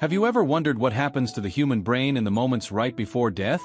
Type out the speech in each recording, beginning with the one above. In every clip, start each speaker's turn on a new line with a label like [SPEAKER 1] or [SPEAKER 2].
[SPEAKER 1] Have you ever wondered what happens to the human brain in the moments right before death?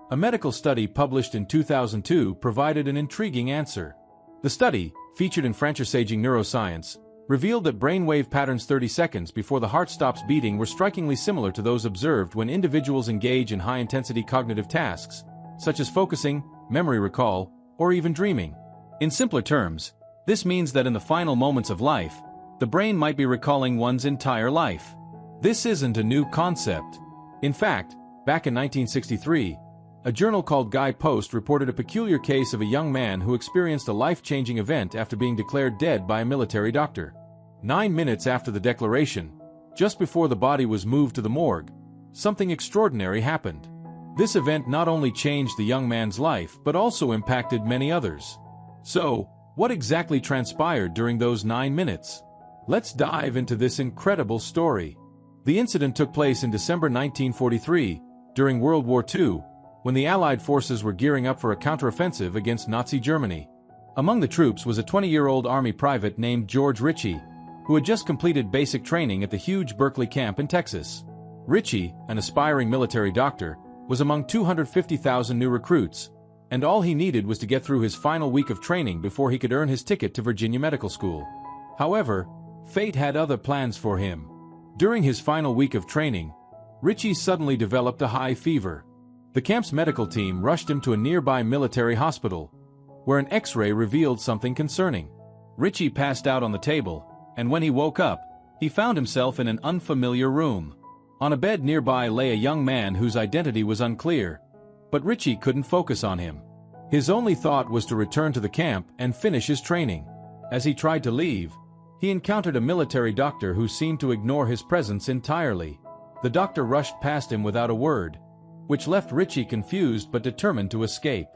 [SPEAKER 1] A medical study published in 2002 provided an intriguing answer. The study, featured in Aging Neuroscience, revealed that brainwave patterns 30 seconds before the heart stops beating were strikingly similar to those observed when individuals engage in high-intensity cognitive tasks, such as focusing, memory recall, or even dreaming. In simpler terms, this means that in the final moments of life, the brain might be recalling one's entire life. This isn't a new concept. In fact, back in 1963, a journal called Guy Post reported a peculiar case of a young man who experienced a life-changing event after being declared dead by a military doctor. 9 minutes after the declaration, just before the body was moved to the morgue, something extraordinary happened. This event not only changed the young man's life but also impacted many others. So, what exactly transpired during those 9 minutes? Let's dive into this incredible story. The incident took place in December 1943, during World War II, when the Allied forces were gearing up for a counteroffensive against Nazi Germany. Among the troops was a 20-year-old Army private named George Ritchie, who had just completed basic training at the huge Berkeley camp in Texas. Ritchie, an aspiring military doctor, was among 250,000 new recruits, and all he needed was to get through his final week of training before he could earn his ticket to Virginia Medical School. However, fate had other plans for him. During his final week of training, Ritchie suddenly developed a high fever. The camp's medical team rushed him to a nearby military hospital, where an X-ray revealed something concerning. Ritchie passed out on the table, and when he woke up, he found himself in an unfamiliar room. On a bed nearby lay a young man whose identity was unclear, but Ritchie couldn't focus on him. His only thought was to return to the camp and finish his training. As he tried to leave, he encountered a military doctor who seemed to ignore his presence entirely. The doctor rushed past him without a word, which left Ritchie confused but determined to escape.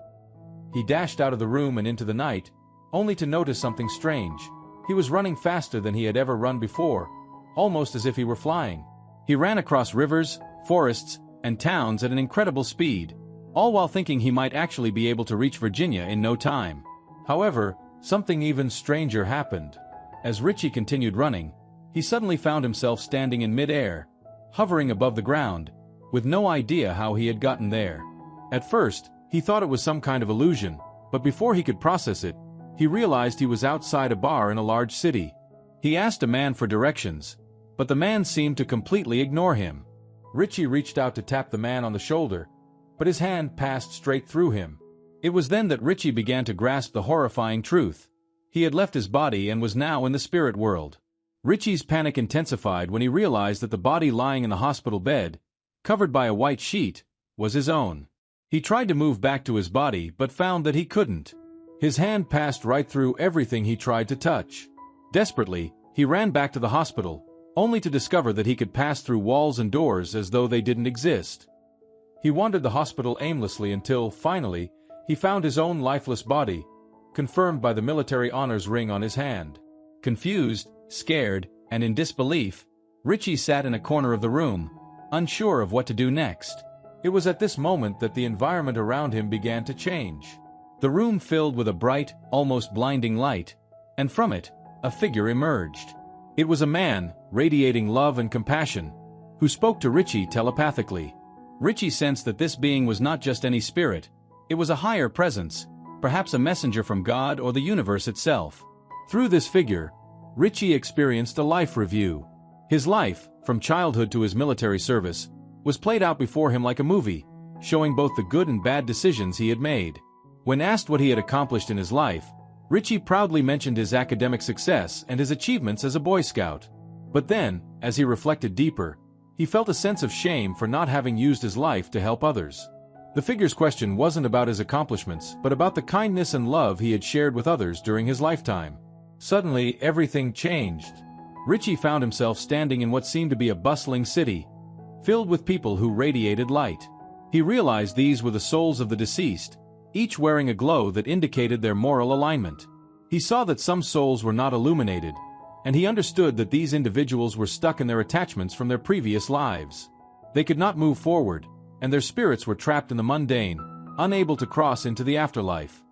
[SPEAKER 1] He dashed out of the room and into the night, only to notice something strange. He was running faster than he had ever run before, almost as if he were flying. He ran across rivers, forests, and towns at an incredible speed, all while thinking he might actually be able to reach Virginia in no time. However, something even stranger happened. As Ritchie continued running, he suddenly found himself standing in mid-air, hovering above the ground, with no idea how he had gotten there. At first, he thought it was some kind of illusion, but before he could process it, he realized he was outside a bar in a large city. He asked a man for directions, but the man seemed to completely ignore him. Ritchie reached out to tap the man on the shoulder, but his hand passed straight through him. It was then that Ritchie began to grasp the horrifying truth. He had left his body and was now in the spirit world. Ritchie's panic intensified when he realized that the body lying in the hospital bed, covered by a white sheet, was his own. He tried to move back to his body but found that he couldn't. His hand passed right through everything he tried to touch. Desperately, he ran back to the hospital, only to discover that he could pass through walls and doors as though they didn't exist. He wandered the hospital aimlessly until, finally, he found his own lifeless body, confirmed by the military honors ring on his hand. Confused, scared, and in disbelief, Ritchie sat in a corner of the room, unsure of what to do next. It was at this moment that the environment around him began to change. The room filled with a bright, almost blinding light, and from it, a figure emerged. It was a man, radiating love and compassion, who spoke to Ritchie telepathically. Ritchie sensed that this being was not just any spirit, it was a higher presence, perhaps a messenger from God or the universe itself. Through this figure, Ritchie experienced a life review. His life, from childhood to his military service, was played out before him like a movie, showing both the good and bad decisions he had made. When asked what he had accomplished in his life, Ritchie proudly mentioned his academic success and his achievements as a Boy Scout. But then, as he reflected deeper, he felt a sense of shame for not having used his life to help others. The figure's question wasn't about his accomplishments, but about the kindness and love he had shared with others during his lifetime. Suddenly, everything changed. Ritchie found himself standing in what seemed to be a bustling city, filled with people who radiated light. He realized these were the souls of the deceased, each wearing a glow that indicated their moral alignment. He saw that some souls were not illuminated, and he understood that these individuals were stuck in their attachments from their previous lives. They could not move forward, and their spirits were trapped in the mundane, unable to cross into the afterlife.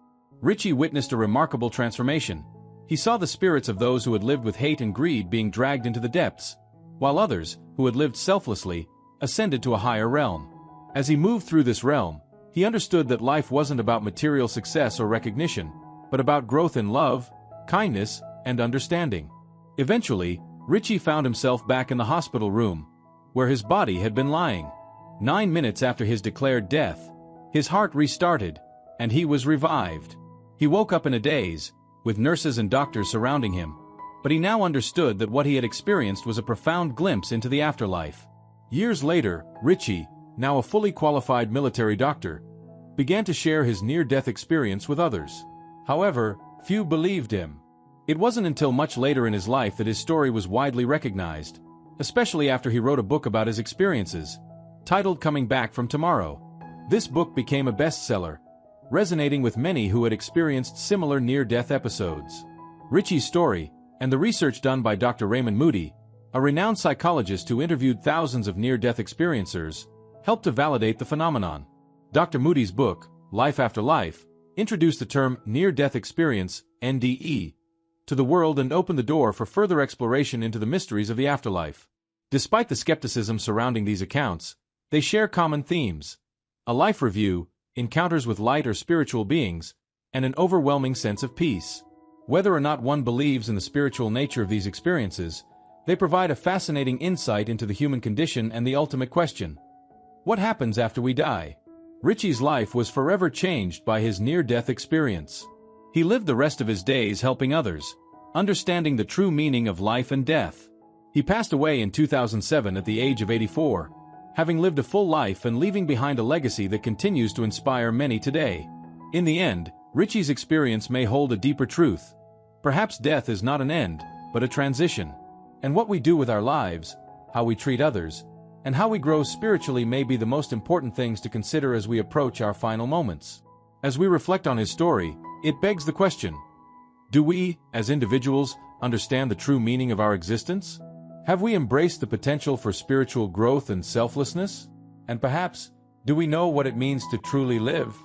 [SPEAKER 1] Ritchie witnessed a remarkable transformation. He saw the spirits of those who had lived with hate and greed being dragged into the depths, while others, who had lived selflessly, ascended to a higher realm. As he moved through this realm, he understood that life wasn't about material success or recognition, but about growth in love, kindness, and understanding. Eventually, Richie found himself back in the hospital room, where his body had been lying. 9 minutes after his declared death, his heart restarted, and he was revived. He woke up in a daze, with nurses and doctors surrounding him, but he now understood that what he had experienced was a profound glimpse into the afterlife. Years later, Richie, now a fully qualified military doctor, began to share his near-death experience with others. However, few believed him. It wasn't until much later in his life that his story was widely recognized, especially after he wrote a book about his experiences, titled Coming Back from Tomorrow. This book became a bestseller, resonating with many who had experienced similar near-death episodes. Richie's story, and the research done by Dr. Raymond Moody, a renowned psychologist who interviewed thousands of near-death experiencers, helped to validate the phenomenon. Dr. Moody's book, Life After Life, introduced the term near-death experience, NDE, to the world and opened the door for further exploration into the mysteries of the afterlife. Despite the skepticism surrounding these accounts, they share common themes: a life review, encounters with light or spiritual beings, and an overwhelming sense of peace. Whether or not one believes in the spiritual nature of these experiences, they provide a fascinating insight into the human condition and the ultimate question: what happens after we die? Richie's life was forever changed by his near-death experience. He lived the rest of his days helping others, understanding the true meaning of life and death. He passed away in 2007 at the age of 84, having lived a full life and leaving behind a legacy that continues to inspire many today. In the end, Richie's experience may hold a deeper truth. Perhaps death is not an end, but a transition. And what we do with our lives, how we treat others, and how we grow spiritually may be the most important things to consider as we approach our final moments. As we reflect on his story, it begs the question: do we, as individuals, understand the true meaning of our existence? Have we embraced the potential for spiritual growth and selflessness? And perhaps, do we know what it means to truly live?